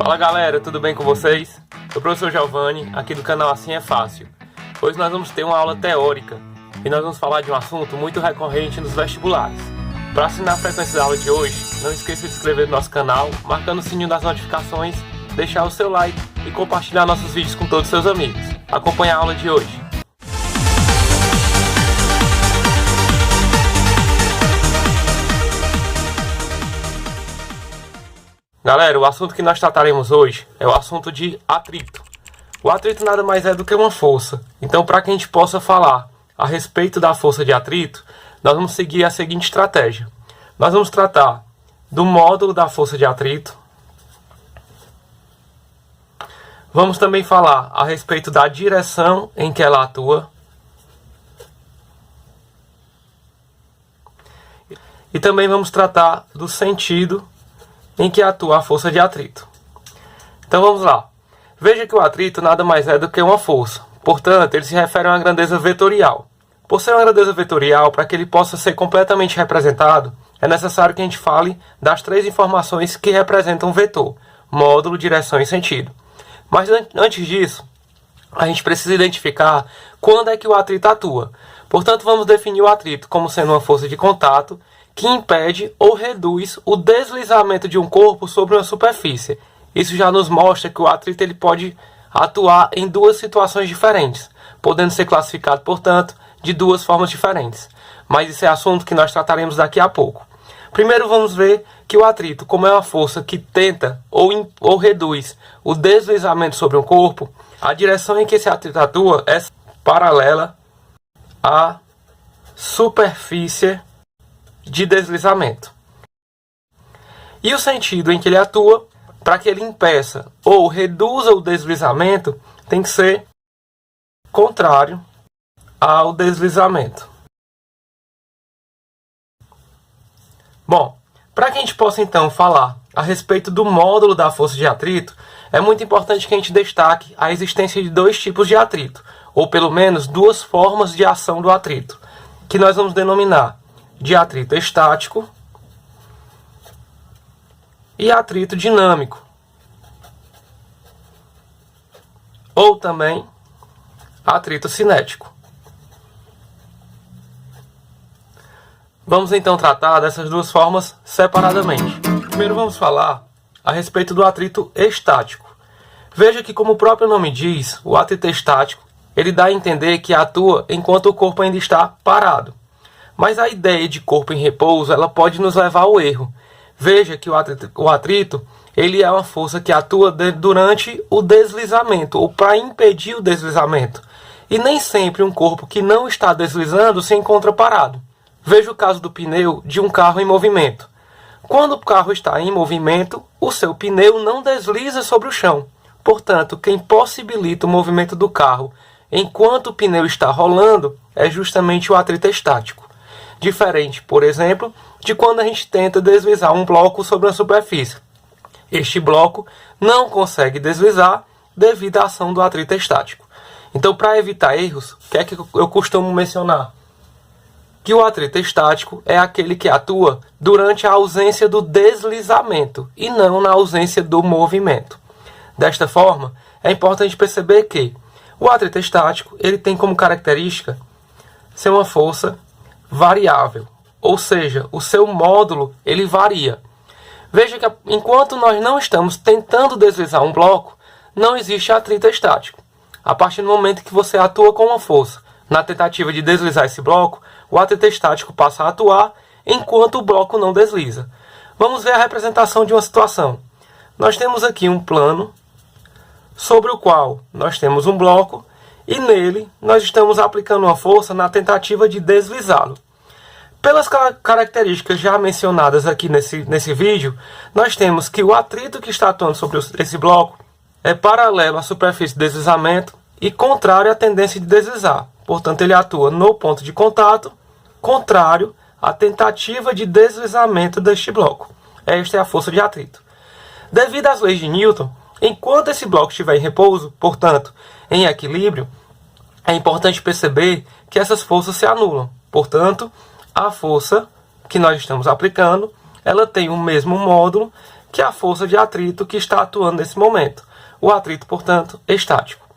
Fala galera, tudo bem com vocês? Sou o professor Giovanni, aqui do canal Assim é Fácil. Hoje nós vamos ter uma aula teórica e nós vamos falar de um assunto muito recorrente nos vestibulares. Para assinar a frequência da aula de hoje, não esqueça de se inscrever no nosso canal, marcando o sininho das notificações, deixar o seu like e compartilhar nossos vídeos com todos os seus amigos. Acompanhe a aula de hoje. Galera, o assunto que nós trataremos hoje é o assunto de atrito. O atrito nada mais é do que uma força. Então, para que a gente possa falar a respeito da força de atrito, nós vamos seguir a seguinte estratégia. Nós vamos tratar do módulo da força de atrito. Vamos também falar a respeito da direção em que ela atua. E também vamos tratar do sentido em que atua a força de atrito. Então vamos lá. Veja que o atrito nada mais é do que uma força. Portanto, ele se refere a uma grandeza vetorial. Por ser uma grandeza vetorial, para que ele possa ser completamente representado, é necessário que a gente fale das três informações que representam um vetor: módulo, direção e sentido. Mas antes disso, a gente precisa identificar quando é que o atrito atua. Portanto, vamos definir o atrito como sendo uma força de contato que impede ou reduz o deslizamento de um corpo sobre uma superfície. Isso já nos mostra que o atrito ele pode atuar em duas situações diferentes, podendo ser classificado, portanto, de duas formas diferentes. Mas isso é assunto que nós trataremos daqui a pouco. Primeiro vamos ver que o atrito, como é uma força que tenta ou reduz o deslizamento sobre um corpo, a direção em que esse atrito atua é paralela à superfície de deslizamento. E o sentido em que ele atua, para que ele impeça ou reduza o deslizamento, tem que ser contrário ao deslizamento. Bom, para que a gente possa então falar a respeito do módulo da força de atrito, é muito importante que a gente destaque a existência de dois tipos de atrito, ou pelo menos duas formas de ação do atrito, que nós vamos denominar de atrito estático e atrito dinâmico, ou também atrito cinético. Vamos então tratar dessas duas formas separadamente. Primeiro vamos falar a respeito do atrito estático. Veja que, como o próprio nome diz, o atrito estático ele dá a entender que atua enquanto o corpo ainda está parado. Mas a ideia de corpo em repouso ela pode nos levar ao erro. Veja que o atrito ele é uma força que atua durante o deslizamento, ou para impedir o deslizamento. E nem sempre um corpo que não está deslizando se encontra parado. Veja o caso do pneu de um carro em movimento. Quando o carro está em movimento, o seu pneu não desliza sobre o chão. Portanto, quem possibilita o movimento do carro enquanto o pneu está rolando é justamente o atrito estático. Diferente, por exemplo, de quando a gente tenta deslizar um bloco sobre uma superfície. Este bloco não consegue deslizar devido à ação do atrito estático. Então, para evitar erros, o que é que eu costumo mencionar? Que o atrito estático é aquele que atua durante a ausência do deslizamento e não na ausência do movimento. Desta forma, é importante perceber que o atrito estático ele tem como característica ser uma força variável, ou seja, o seu módulo ele varia. Veja que enquanto nós não estamos tentando deslizar um bloco, não existe atrito estático. A partir do momento que você atua com uma força na tentativa de deslizar esse bloco, o atrito estático passa a atuar enquanto o bloco não desliza. Vamos ver a representação de uma situação. Nós temos aqui um plano sobre o qual nós temos um bloco e nele nós estamos aplicando uma força na tentativa de deslizá-lo. Pelas características já mencionadas aqui nesse vídeo, nós temos que o atrito que está atuando sobre esse bloco é paralelo à superfície de deslizamento e contrário à tendência de deslizar. Portanto, ele atua no ponto de contato, contrário à tentativa de deslizamento deste bloco. Esta é a força de atrito. Devido às leis de Newton, enquanto esse bloco estiver em repouso, portanto, em equilíbrio, é importante perceber que essas forças se anulam. Portanto, a força que nós estamos aplicando, ela tem o mesmo módulo que a força de atrito que está atuando nesse momento. O atrito, portanto, estático.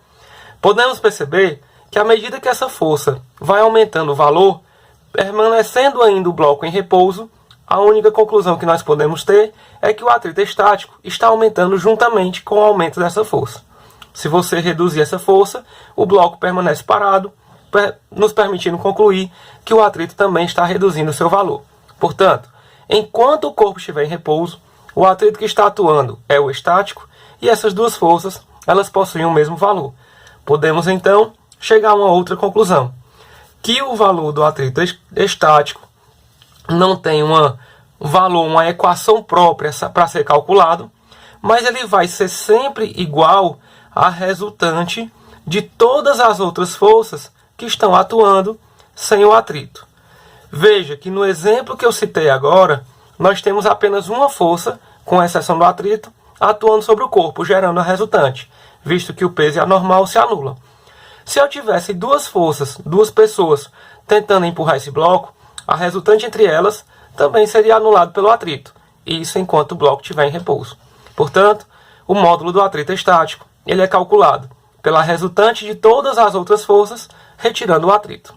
Podemos perceber que à medida que essa força vai aumentando o valor, permanecendo ainda o bloco em repouso, a única conclusão que nós podemos ter é que o atrito estático está aumentando juntamente com o aumento dessa força. Se você reduzir essa força, o bloco permanece parado, nos permitindo concluir que o atrito também está reduzindo o seu valor. Portanto, enquanto o corpo estiver em repouso, o atrito que está atuando é o estático e essas duas forças elas possuem o mesmo valor. Podemos então chegar a uma outra conclusão, que o valor do atrito estático não tem uma equação própria para ser calculado, mas ele vai ser sempre igual à resultante de todas as outras forças que estão atuando sem o atrito. Veja que no exemplo que eu citei agora, nós temos apenas uma força, com exceção do atrito, atuando sobre o corpo, gerando a resultante, visto que o peso e a normal se anulam. Se eu tivesse duas forças, duas pessoas, tentando empurrar esse bloco, a resultante entre elas também seria anulado pelo atrito, isso enquanto o bloco estiver em repouso. Portanto, o módulo do atrito estático ele é calculado pela resultante de todas as outras forças, retirando o atrito.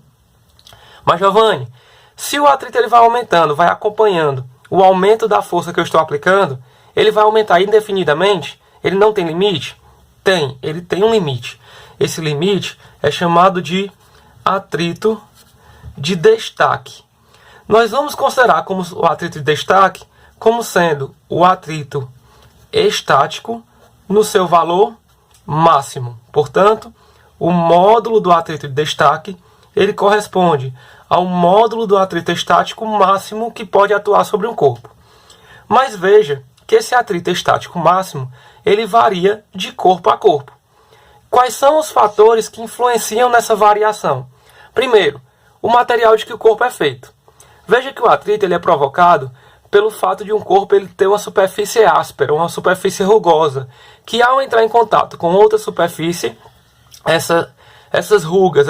Mas, Giovanni, se o atrito ele vai aumentando, vai acompanhando o aumento da força que eu estou aplicando, ele vai aumentar indefinidamente? Ele não tem limite? Tem, ele tem um limite. Esse limite é chamado de atrito de destaque. Nós vamos considerar como o atrito de destaque como sendo o atrito estático no seu valor máximo. Portanto, o módulo do atrito de destaque ele corresponde ao módulo do atrito estático máximo que pode atuar sobre um corpo. Mas veja que esse atrito estático máximo ele varia de corpo a corpo. Quais são os fatores que influenciam nessa variação? Primeiro, o material de que o corpo é feito. Veja que o atrito ele é provocado pelo fato de um corpo ele ter uma superfície áspera, uma superfície rugosa, que ao entrar em contato com outra superfície, essas rugas,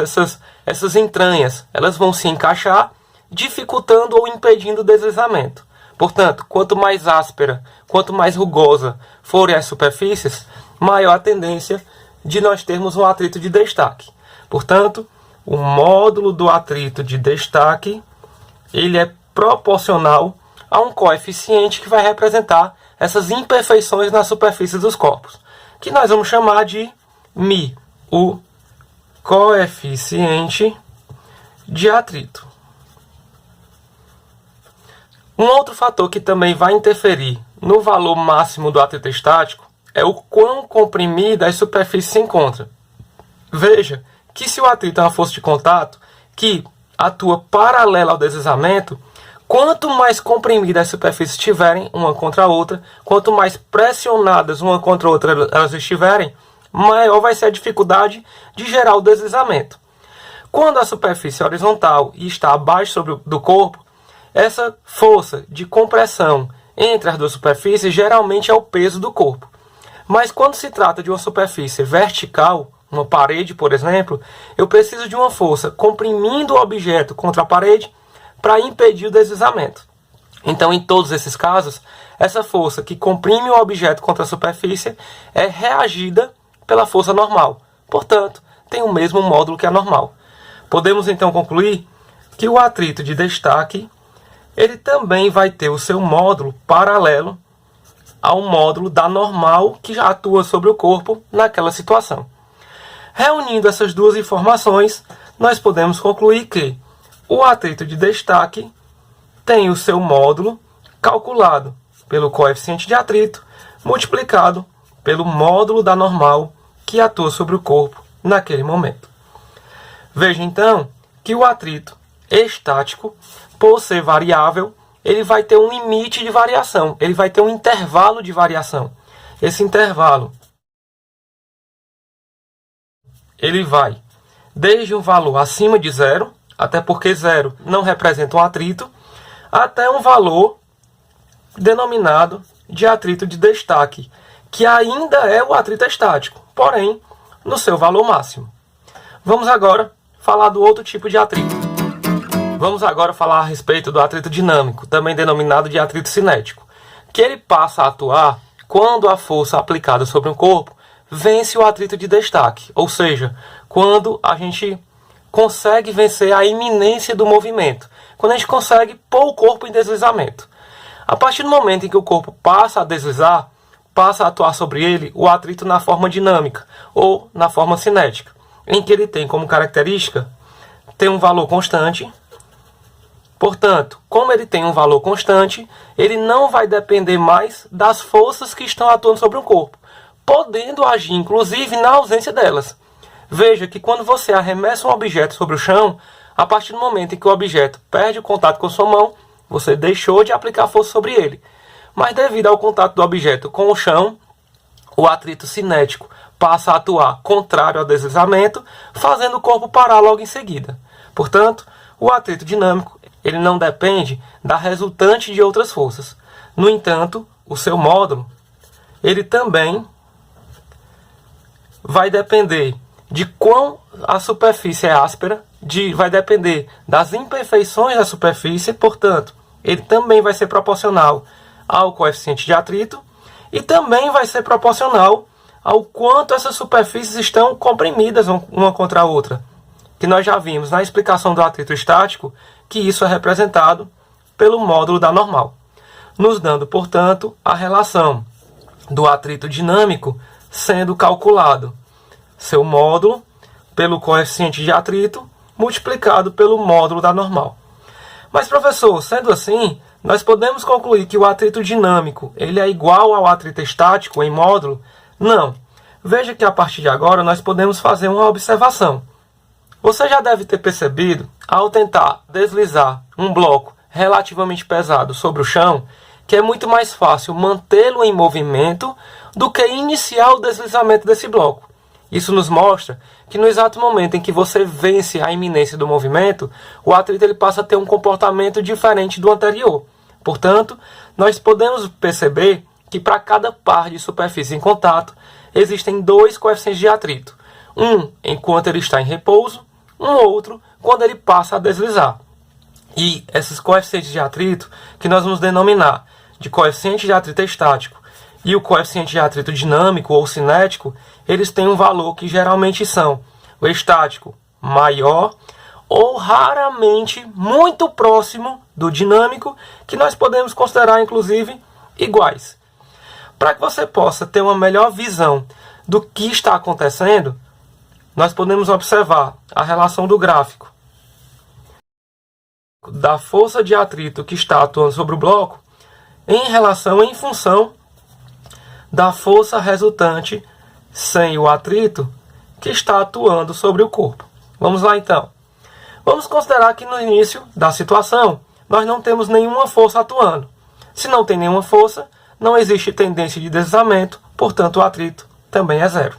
essas entranhas, elas vão se encaixar, dificultando ou impedindo o deslizamento. Portanto, quanto mais áspera, quanto mais rugosa forem as superfícies, maior a tendência de nós termos um atrito de destaque. Portanto, o módulo do atrito de destaque ele é proporcional a um coeficiente que vai representar essas imperfeições na superfície dos corpos, que nós vamos chamar de μ, o coeficiente de atrito. Um outro fator que também vai interferir no valor máximo do atrito estático é o quão comprimida as superfícies se encontram. Veja que se o atrito é uma força de contato que atua paralela ao deslizamento, quanto mais comprimidas as superfícies estiverem uma contra a outra, quanto mais pressionadas uma contra a outra elas estiverem, maior vai ser a dificuldade de gerar o deslizamento. Quando a superfície é horizontal e está abaixo do corpo, essa força de compressão entre as duas superfícies geralmente é o peso do corpo. Mas quando se trata de uma superfície vertical, uma parede, por exemplo, eu preciso de uma força comprimindo o objeto contra a parede para impedir o deslizamento. Então, em todos esses casos, essa força que comprime o objeto contra a superfície é reagida pela força normal. Portanto, tem o mesmo módulo que a normal. Podemos então concluir que o atrito de destaque ele também vai ter o seu módulo paralelo ao módulo da normal que já atua sobre o corpo naquela situação. Reunindo essas duas informações, nós podemos concluir que o atrito de destaque tem o seu módulo calculado pelo coeficiente de atrito multiplicado pelo módulo da normal que atua sobre o corpo naquele momento. Veja então que o atrito estático, por ser variável, ele vai ter um limite de variação, ele vai ter um intervalo de variação. Esse intervalo ele vai desde um valor acima de zero, até porque zero não representa um atrito, até um valor denominado de atrito de destaque, que ainda é o atrito estático, porém no seu valor máximo. Vamos agora falar do outro tipo de atrito. Vamos agora falar a respeito do atrito dinâmico, também denominado de atrito cinético, que ele passa a atuar quando a força aplicada sobre um corpo vence o atrito de destaque, ou seja, quando a gente consegue vencer a iminência do movimento, quando a gente consegue pôr o corpo em deslizamento. A partir do momento em que o corpo passa a deslizar, passa a atuar sobre ele o atrito na forma dinâmica ou na forma cinética, em que ele tem como característica ter um valor constante. Portanto, como ele tem um valor constante, ele não vai depender mais das forças que estão atuando sobre o corpo, podendo agir inclusive na ausência delas. Veja que quando você arremessa um objeto sobre o chão, a partir do momento em que o objeto perde o contato com sua mão, você deixou de aplicar força sobre ele. Mas devido ao contato do objeto com o chão, o atrito cinético passa a atuar contrário ao deslizamento, fazendo o corpo parar logo em seguida. Portanto, o atrito dinâmico ele não depende da resultante de outras forças. No entanto, o seu módulo ele também vai depender de quão a superfície é áspera, vai depender das imperfeições da superfície, portanto, ele também vai ser proporcional ao coeficiente de atrito e também vai ser proporcional ao quanto essas superfícies estão comprimidas uma contra a outra, que nós já vimos na explicação do atrito estático que isso é representado pelo módulo da normal, nos dando, portanto, a relação do atrito dinâmico sendo calculado seu módulo pelo coeficiente de atrito multiplicado pelo módulo da normal. Mas, professor, sendo assim, nós podemos concluir que o atrito dinâmico ele é igual ao atrito estático em módulo? Não. Veja que a partir de agora nós podemos fazer uma observação. Você já deve ter percebido, ao tentar deslizar um bloco relativamente pesado sobre o chão, que é muito mais fácil mantê-lo em movimento do que iniciar o deslizamento desse bloco. Isso nos mostra que no exato momento em que você vence a iminência do movimento, o atrito ele passa a ter um comportamento diferente do anterior. Portanto, nós podemos perceber que para cada par de superfície em contato, existem dois coeficientes de atrito. Um enquanto ele está em repouso, um outro quando ele passa a deslizar. E esses coeficientes de atrito, que nós vamos denominar de coeficiente de atrito estático e o coeficiente de atrito dinâmico ou cinético, eles têm um valor que geralmente são o estático maior ou raramente muito próximo do dinâmico, que nós podemos considerar inclusive iguais. Para que você possa ter uma melhor visão do que está acontecendo, nós podemos observar a relação do gráfico da força de atrito que está atuando sobre o bloco em função da força resultante sem o atrito que está atuando sobre o corpo. Vamos lá então. Vamos considerar que no início da situação nós não temos nenhuma força atuando. Se não tem nenhuma força, não existe tendência de deslizamento, portanto o atrito também é zero.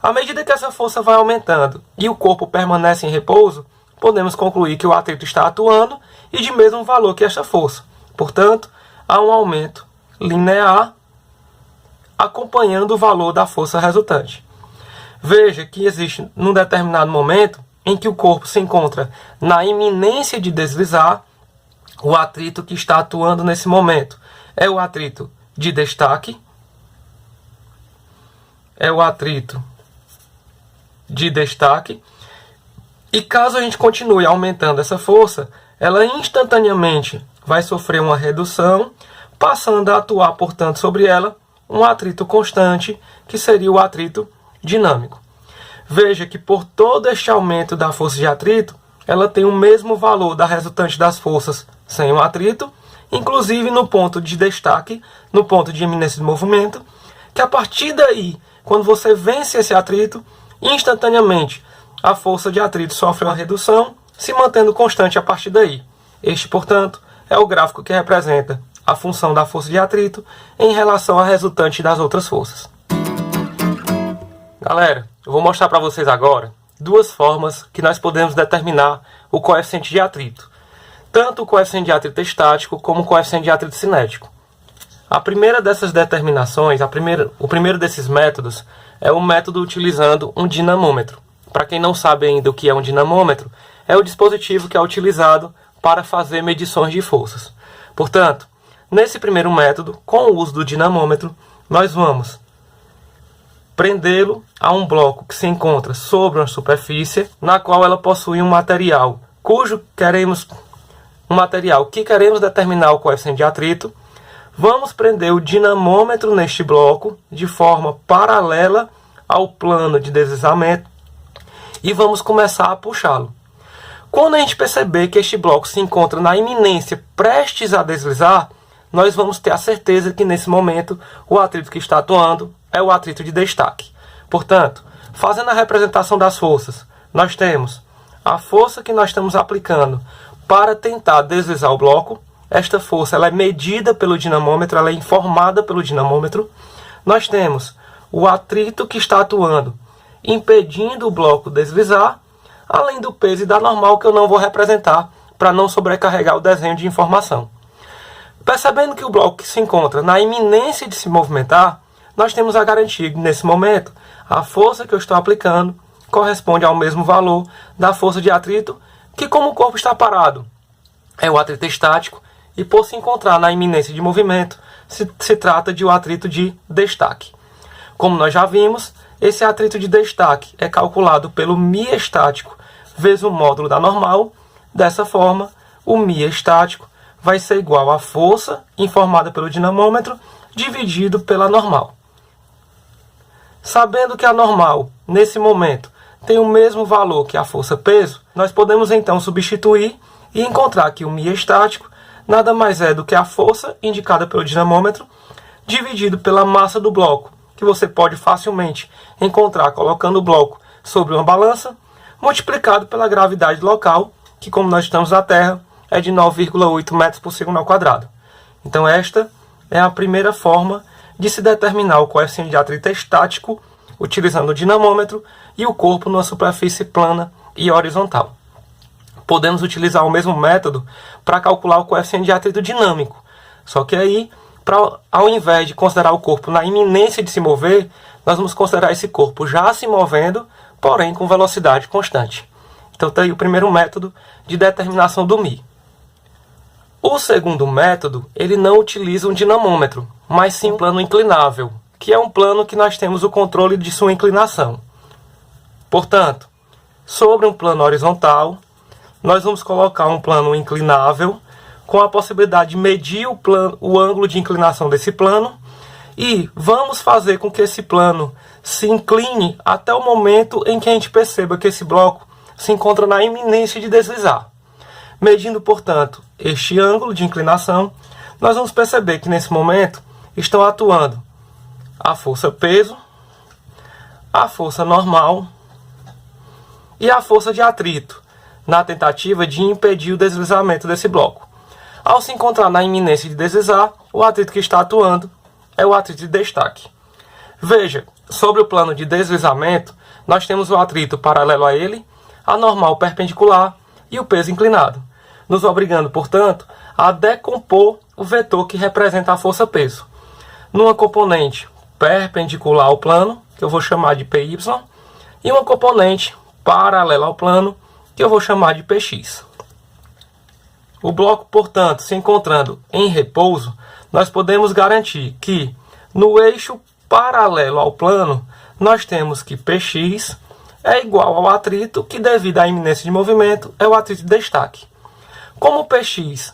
À medida que essa força vai aumentando e o corpo permanece em repouso, podemos concluir que o atrito está atuando e de mesmo valor que esta força. Portanto, há um aumento linear acompanhando o valor da força resultante. Veja que existe num determinado momento em que o corpo se encontra na iminência de deslizar, o atrito que está atuando nesse momento é o atrito de destaque, e caso a gente continue aumentando essa força, ela instantaneamente vai sofrer uma redução, passando a atuar, portanto, sobre ela um atrito constante, que seria o atrito dinâmico. Veja que por todo este aumento da força de atrito, ela tem o mesmo valor da resultante das forças sem o atrito, inclusive no ponto de destaque, no ponto de iminência de movimento, que a partir daí, quando você vence esse atrito, instantaneamente a força de atrito sofre uma redução, se mantendo constante a partir daí. Este, portanto, é o gráfico que representa a função da força de atrito em relação à resultante das outras forças. Galera, eu vou mostrar para vocês agora duas formas que nós podemos determinar o coeficiente de atrito. Tanto o coeficiente de atrito estático como o coeficiente de atrito cinético. A primeira dessas determinações, o primeiro desses métodos, é o método utilizando um dinamômetro. Para quem não sabe ainda o que é um dinamômetro, é o dispositivo que é utilizado para fazer medições de forças. Portanto, Nesse primeiro método, com o uso do dinamômetro, nós vamos prendê-lo a um bloco que se encontra sobre uma superfície, na qual ela possui um material que queremos determinar o coeficiente de atrito. Vamos prender o dinamômetro neste bloco de forma paralela ao plano de deslizamento e vamos começar a puxá-lo. Quando a gente perceber que este bloco se encontra na iminência, prestes a deslizar, nós vamos ter a certeza que nesse momento o atrito que está atuando é o atrito de destaque. Portanto, fazendo a representação das forças, nós temos a força que nós estamos aplicando para tentar deslizar o bloco. Esta força ela é medida pelo dinamômetro, ela é informada pelo dinamômetro. Nós temos o atrito que está atuando, impedindo o bloco deslizar, além do peso e da normal, que eu não vou representar para não sobrecarregar o desenho de informação. Percebendo que o bloco se encontra na iminência de se movimentar, nós temos a garantia que, nesse momento, a força que eu estou aplicando corresponde ao mesmo valor da força de atrito, que, como o corpo está parado, é o atrito estático, e por se encontrar na iminência de movimento, se trata de um atrito de destaque. Como nós já vimos, esse atrito de destaque é calculado pelo μ estático vezes o módulo da normal. Dessa forma, o μ estático vai ser igual à força informada pelo dinamômetro dividido pela normal. Sabendo que a normal, nesse momento, tem o mesmo valor que a força-peso, nós podemos então substituir e encontrar que o μ estático nada mais é do que a força indicada pelo dinamômetro dividido pela massa do bloco, que você pode facilmente encontrar colocando o bloco sobre uma balança, multiplicado pela gravidade local, que, como nós estamos na Terra, é de 9,8 metros por segundo ao quadrado. Então esta é a primeira forma de se determinar o coeficiente de atrito estático utilizando o dinamômetro e o corpo numa superfície plana e horizontal. Podemos utilizar o mesmo método para calcular o coeficiente de atrito dinâmico. Só que aí, ao invés de considerar o corpo na iminência de se mover, nós vamos considerar esse corpo já se movendo, porém com velocidade constante. Então está aí o primeiro método de determinação do μ. O segundo método, ele não utiliza um dinamômetro, mas sim um plano inclinável, que é um plano que nós temos o controle de sua inclinação. Portanto, sobre um plano horizontal, nós vamos colocar um plano inclinável com a possibilidade de medir o ângulo de inclinação desse plano e vamos fazer com que esse plano se incline até o momento em que a gente perceba que esse bloco se encontra na iminência de deslizar. Medindo, portanto, este ângulo de inclinação, nós vamos perceber que nesse momento estão atuando a força-peso, a força normal e a força de atrito, na tentativa de impedir o deslizamento desse bloco. Ao se encontrar na iminência de deslizar, o atrito que está atuando é o atrito de destaque. Veja, sobre o plano de deslizamento, nós temos o atrito paralelo a ele, a normal perpendicular e o peso inclinado, nos obrigando, portanto, a decompor o vetor que representa a força-peso numa componente perpendicular ao plano, que eu vou chamar de PY, e uma componente paralela ao plano, que eu vou chamar de PX. O bloco, portanto, se encontrando em repouso, nós podemos garantir que no eixo paralelo ao plano, nós temos que Px é igual ao atrito, que devido à iminência de movimento é o atrito de destaque. Como Px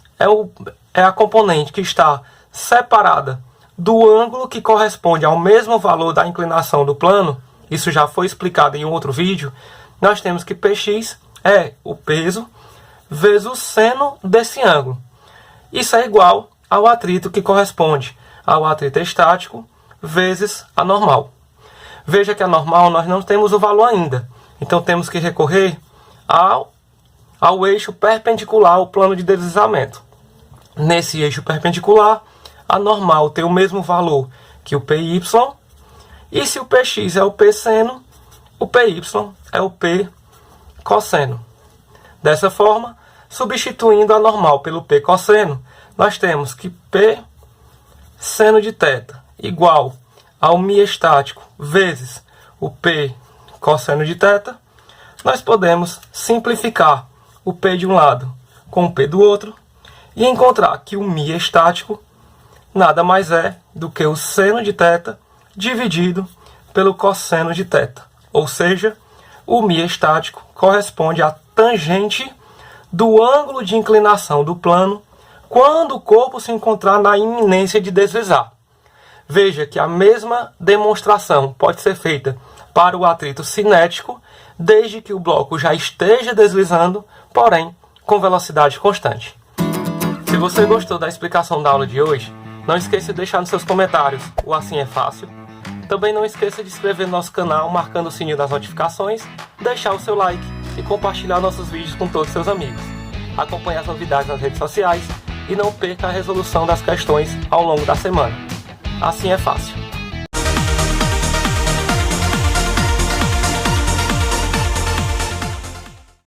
é a componente que está separada do ângulo que corresponde ao mesmo valor da inclinação do plano, isso já foi explicado em outro vídeo, nós temos que Px é o peso vezes o seno desse ângulo. Isso é igual ao atrito que corresponde ao atrito estático vezes a normal. Veja que a normal nós não temos o valor ainda. Então temos que recorrer ao eixo perpendicular ao plano de deslizamento. Nesse eixo perpendicular, a normal tem o mesmo valor que o PY. E se o PX é o P seno, o PY é o P cosseno. Dessa forma, substituindo a normal pelo P cosseno, nós temos que P seno de θ igual ao μ estático vezes o P cosseno de θ. Nós podemos simplificar o P de um lado com o P do outro e encontrar que o μ estático nada mais é do que o seno de θ dividido pelo cosseno de θ. Ou seja, o μ estático corresponde à tangente do ângulo de inclinação do plano quando o corpo se encontrar na iminência de deslizar. Veja que a mesma demonstração pode ser feita para o atrito cinético, desde que o bloco já esteja deslizando, porém com velocidade constante. Se você gostou da explicação da aula de hoje, não esqueça de deixar nos seus comentários o Assim é Fácil. Também não esqueça de se inscrever no nosso canal, marcando o sininho das notificações, deixar o seu like e compartilhar nossos vídeos com todos os seus amigos. Acompanhe as novidades nas redes sociais e não perca a resolução das questões ao longo da semana. Assim é fácil.